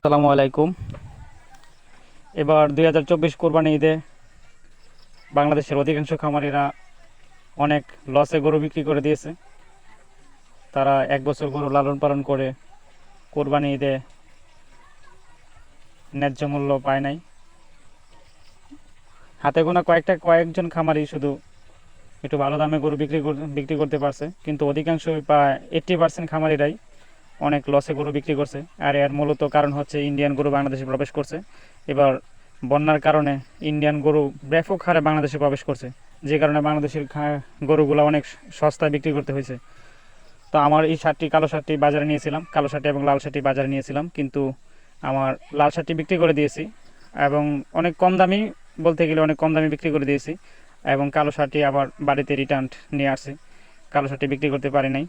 আসসালামু আলাইকুম। এবার 2024 কোরবানি ঈদে বাংলাদেশের অধিকাংশ খামারিরা অনেক লসে গরু বিক্রি করে দিয়েছে। তারা এক বছর গরু লালন পালন করে কোরবানি ঈদে ন্যায্য মূল্য পায় নাই। হাতে গোনা কয়েকজন খামারি শুধু একটু ভালো দামে গরু বিক্রি করতে পারছে, কিন্তু অধিকাংশ প্রায় 80% খামারিরাই অনেক লসে গরু বিক্রি করছে। আর এর মূলত কারণ হচ্ছে ইন্ডিয়ান গরু বাংলাদেশে প্রবেশ করছে। এবার বন্যার কারণে ইন্ডিয়ান গরু ব্যাপক হারে বাংলাদেশে প্রবেশ করছে, যে কারণে বাংলাদেশের গরুগুলো অনেক সস্তায় বিক্রি করতে হয়েছে। তো আমার এই কালো শার্টটি বাজারে নিয়েছিলাম, কালো শার্টটি এবং লাল শার্টটি বাজারে নিয়েছিলাম, কিন্তু আমার লাল শার্টটি বিক্রি করে দিয়েছি এবং অনেক কম দামি, বলতে গেলে অনেক কম দামে বিক্রি করে দিয়েছি। এবং কালো শার্টটি আবার বাড়িতে রিটার্ন নিয়ে আসছি, কালো শার্টটি বিক্রি করতে পারি নাই।